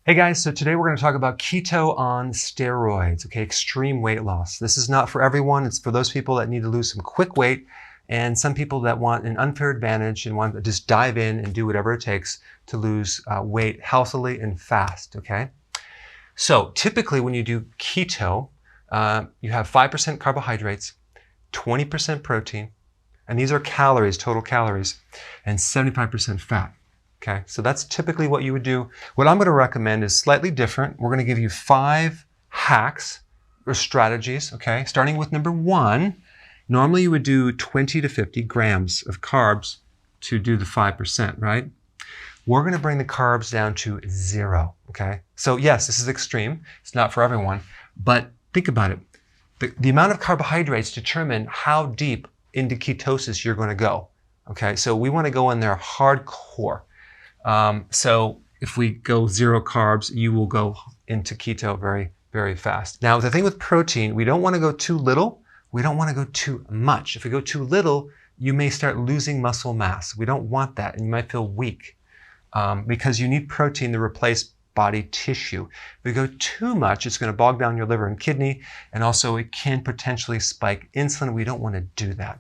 Hey guys, so today we're going to talk about keto on steroids, okay? Extreme weight loss. This is not for everyone. It's for those people that need to lose some quick weight and some people that want an unfair advantage and want to just dive in and do whatever it takes to lose weight healthily and fast, okay? So typically when you do keto, you have 5% carbohydrates, 20% protein, and these are calories, total calories, and 75% fat. Okay, so that's typically what you would do. What I'm going to recommend is slightly different. We're going to give you 5 hacks or strategies, okay? Starting with number 1, normally you would do 20 to 50 grams of carbs to do the 5%, right? We're going to bring the carbs down to 0, okay? So yes, this is extreme. It's not for everyone, but think about it. The amount of carbohydrates determine how deep into ketosis you're going to go, okay? So we want to go in there hardcore. So if we go 0 carbs, you will go into keto very, very fast. Now, the thing with protein, we don't want to go too little. We don't want to go too much. If we go too little, you may start losing muscle mass. We don't want that, and you might feel weak because you need protein to replace body tissue. If we go too much, it's going to bog down your liver and kidney, and also it can potentially spike insulin. We don't want to do that.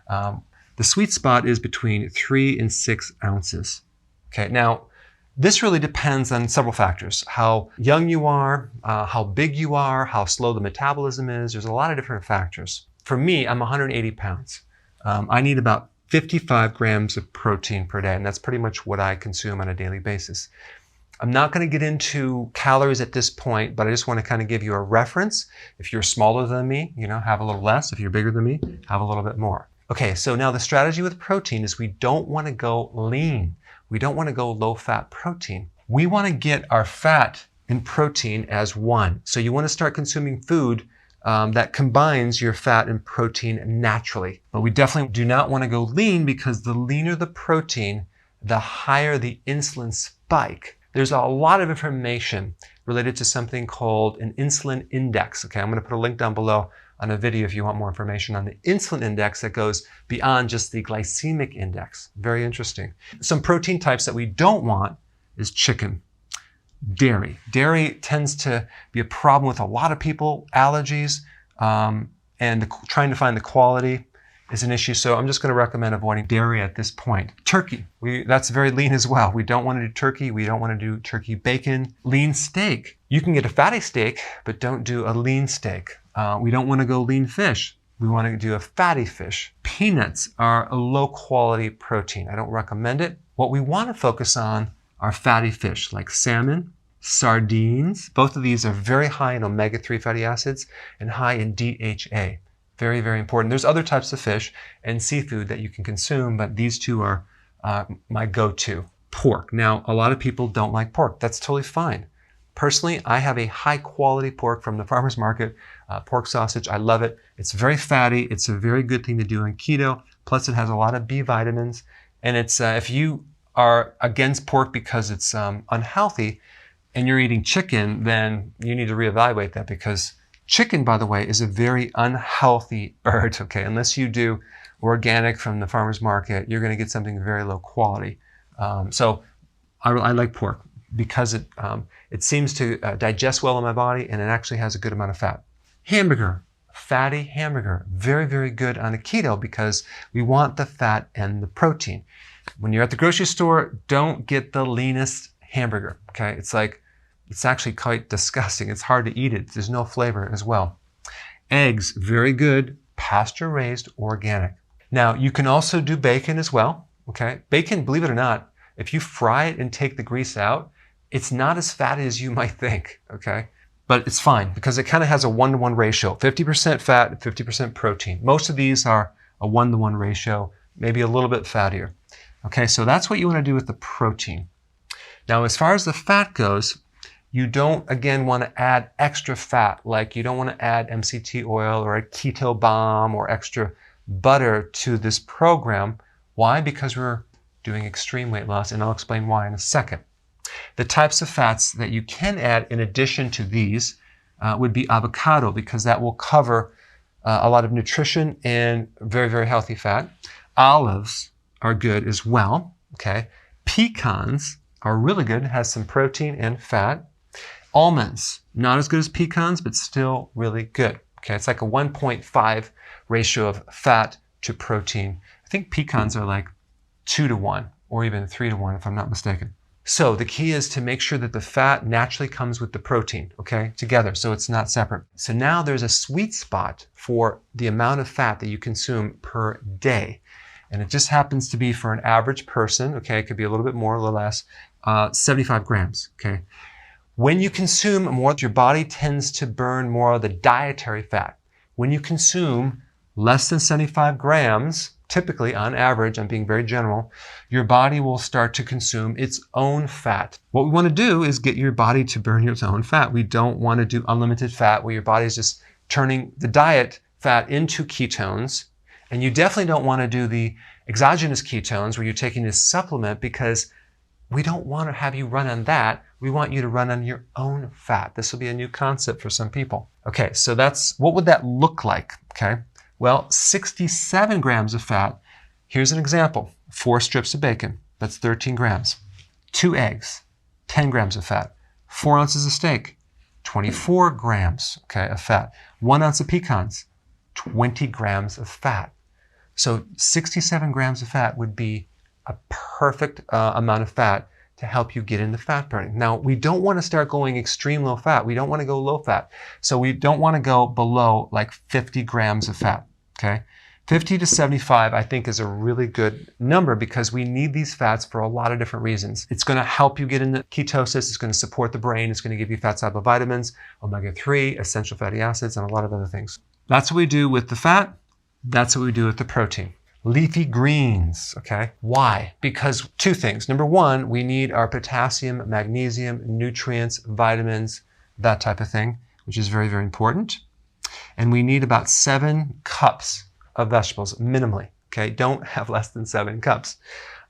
The sweet spot is between 3 and 6 ounces. Okay, now this really depends on several factors. How young you are, how big you are, how slow the metabolism is. There's a lot of different factors. For me, I'm 180 pounds. I need about 55 grams of protein per day, and that's pretty much what I consume on a daily basis. I'm not going to get into calories at this point, but I just want to kind of give you a reference. If you're smaller than me, have a little less. If you're bigger than me, have a little bit more. Okay, so now the strategy with protein is we don't want to go lean. We don't want to go low-fat protein. We want to get our fat and protein as one. So you want to start consuming food that combines your fat and protein naturally. But we definitely do not want to go lean because the leaner the protein, the higher the insulin spike. There's a lot of information related to something called an insulin index. Okay, I'm going to put a link down below on a video if you want more information on the insulin index that goes beyond just the glycemic index. Very interesting. Some protein types that we don't want is chicken, dairy. Dairy tends to be a problem with a lot of people, allergies, and trying to find the quality is an issue. So I'm just going to recommend avoiding dairy at this point. Turkey, that's very lean as well. We don't want to do turkey. We don't want to do turkey bacon. Lean steak. You can get a fatty steak, but don't do a lean steak. We don't want to go lean fish. We want to do a fatty fish. Peanuts are a low quality protein. I don't recommend it. What we want to focus on are fatty fish like salmon, sardines. Both of these are very high in omega-3 fatty acids and high in DHA. Very, very important. There's other types of fish and seafood that you can consume, but these two are my go-to. Pork. Now, a lot of people don't like pork. That's totally fine. Personally, I have a high quality pork from the farmer's market, pork sausage. I love it. It's very fatty. It's a very good thing to do on keto. Plus it has a lot of B vitamins. And it's if you are against pork because it's unhealthy and you're eating chicken, then you need to reevaluate that because chicken, by the way, is a very unhealthy bird, okay? Unless you do organic from the farmer's market, you're going to get something very low quality. So I like pork because it seems to digest well in my body and it actually has a good amount of fat. Hamburger, fatty hamburger, very, very good on a keto because we want the fat and the protein. When you're at the grocery store, don't get the leanest hamburger, okay? It's actually quite disgusting. It's hard to eat it. There's no flavor as well. Eggs, very good, pasture-raised, organic. Now, you can also do bacon as well, okay? Bacon, believe it or not, if you fry it and take the grease out, it's not as fatty as you might think, okay? But it's fine because it kind of has a 1-to-1 ratio, 50% fat and 50% protein. Most of these are a 1-to-1 ratio, maybe a little bit fattier. Okay, so that's what you want to do with the protein. Now, as far as the fat goes, you don't, again, want to add extra fat, like you don't want to add MCT oil or a keto bomb or extra butter to this program. Why? Because we're doing extreme weight loss, and I'll explain why in a second. The types of fats that you can add in addition to these would be avocado, because that will cover a lot of nutrition and very, very healthy fat. Olives are good as well, okay? Pecans are really good. It has some protein and fat. Almonds, not as good as pecans, but still really good. Okay, it's like a 1.5 ratio of fat to protein. I think pecans are like 2 to 1 or even 3 to 1 if I'm not mistaken. So the key is to make sure that the fat naturally comes with the protein, okay, together, so it's not separate. So now there's a sweet spot for the amount of fat that you consume per day. And it just happens to be for an average person, okay, it could be a little bit more, a little less, 75 grams, okay. When you consume more, your body tends to burn more of the dietary fat. When you consume less than 75 grams, typically on average, I'm being very general, your body will start to consume its own fat. What we want to do is get your body to burn its own fat. We don't want to do unlimited fat where your body is just turning the diet fat into ketones. And you definitely don't want to do the exogenous ketones where you're taking this supplement, because we don't want to have you run on that. We want you to run on your own fat. This will be a new concept for some people. Okay, so what would that look like? Okay, well, 67 grams of fat. Here's an example. 4 strips of bacon, that's 13 grams. 2 eggs, 10 grams of fat. 4 ounces of steak, 24 grams, okay, of fat. 1 ounce of pecans, 20 grams of fat. So 67 grams of fat would be a perfect amount of fat to help you get into fat burning. Now, we don't want to start going extreme low fat. We don't want to go low fat. So we don't want to go below like 50 grams of fat, okay? 50 to 75, I think, is a really good number because we need these fats for a lot of different reasons. It's going to help you get into ketosis. It's going to support the brain. It's going to give you fat-soluble vitamins, omega-3, essential fatty acids, and a lot of other things. That's what we do with the fat. That's what we do with the protein. Leafy greens, okay? Why? Because 2 things. Number 1, we need our potassium, magnesium, nutrients, vitamins, that type of thing, which is very, very important. And we need about 7 cups of vegetables, minimally, okay? Don't have less than 7 cups.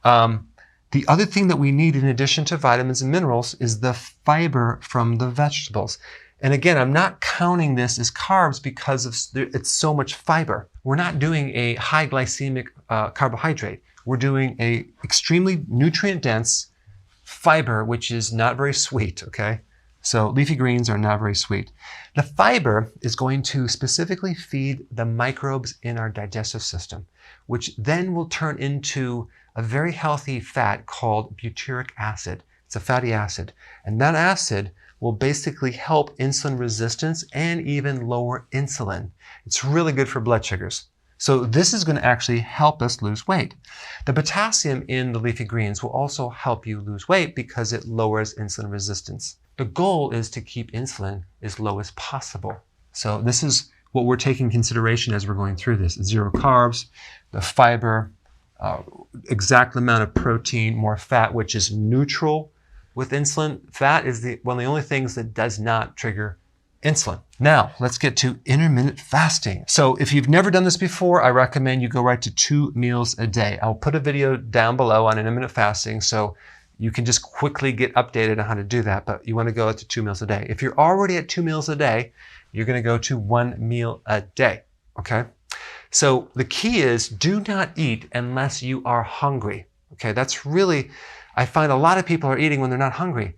The other thing that we need in addition to vitamins and minerals is the fiber from the vegetables. And again, I'm not counting this as carbs because it's so much fiber. We're not doing a high glycemic carbohydrate. We're doing a extremely nutrient-dense fiber, which is not very sweet, okay? So leafy greens are not very sweet. The fiber is going to specifically feed the microbes in our digestive system, which then will turn into a very healthy fat called butyric acid. It's a fatty acid. And that acid will basically help insulin resistance and even lower insulin. It's really good for blood sugars. So this is going to actually help us lose weight. The potassium in the leafy greens will also help you lose weight because it lowers insulin resistance. The goal is to keep insulin as low as possible. So this is what we're taking into consideration as we're going through this. 0 carbs, the fiber, exact amount of protein, more fat, which is neutral with insulin. Fat is one of the only things that does not trigger insulin. Now, let's get to intermittent fasting. So if you've never done this before, I recommend you go right to 2 meals a day. I'll put a video down below on intermittent fasting so you can just quickly get updated on how to do that, but you want to go to 2 meals a day. If you're already at 2 meals a day, you're going to go to 1 meal a day, okay? So the key is do not eat unless you are hungry, okay? That's really, I find a lot of people are eating when they're not hungry.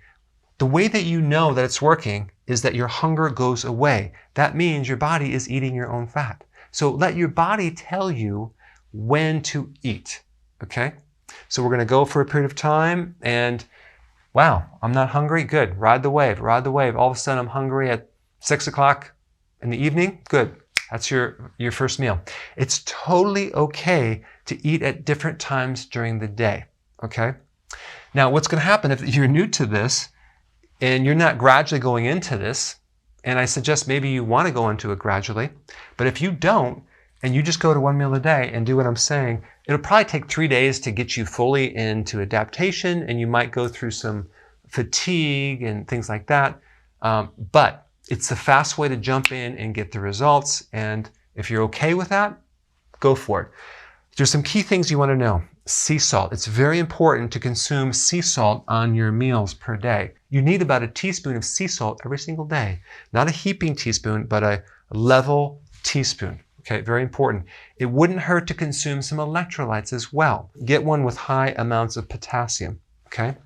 The way that you know that it's working is that your hunger goes away. That means your body is eating your own fat. So let your body tell you when to eat, okay? So we're going to go for a period of time and, wow, I'm not hungry? Good. Ride the wave, ride the wave. All of a sudden I'm hungry at 6 o'clock in the evening. Good. That's your first meal. It's totally okay to eat at different times during the day, okay? Now, what's going to happen if you're new to this and you're not gradually going into this, and I suggest maybe you want to go into it gradually, but if you don't, and you just go to 1 meal a day and do what I'm saying, it'll probably take 3 days to get you fully into adaptation, and you might go through some fatigue and things like that. But it's the fast way to jump in and get the results. And if you're okay with that, go for it. There's some key things you want to know. Sea salt. It's very important to consume sea salt on your meals per day. You need about a teaspoon of sea salt every single day. Not a heaping teaspoon, but a level teaspoon. Okay, very important. It wouldn't hurt to consume some electrolytes as well. Get one with high amounts of potassium, okay?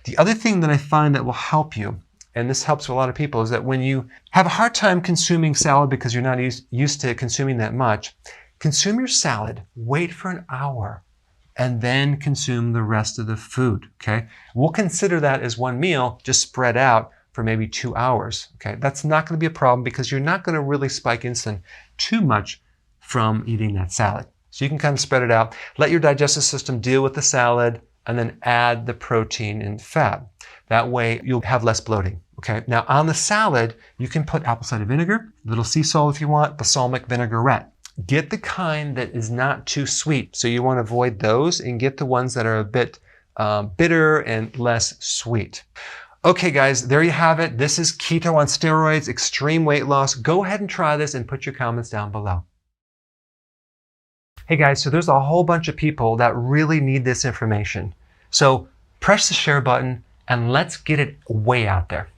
The other thing that I find that will help you, and this helps a lot of people, is that when you have a hard time consuming salad because you're not used to consuming that much, consume your salad, wait for an hour, and then consume the rest of the food, okay? We'll consider that as one meal, just spread out for maybe 2 hours, okay? That's not gonna be a problem because you're not gonna really spike insulin too much from eating that salad. So you can kind of spread it out, let your digestive system deal with the salad, and then add the protein and fat. That way you'll have less bloating, okay? Now on the salad, you can put apple cider vinegar, a little sea salt if you want, balsamic vinaigrette. Get the kind that is not too sweet. So you want to avoid those and get the ones that are a bit bitter and less sweet. Okay guys, there you have it. This is Keto on Steroids, extreme weight loss. Go ahead and try this and put your comments down below. Hey guys, so there's a whole bunch of people that really need this information. So press the share button and let's get it way out there.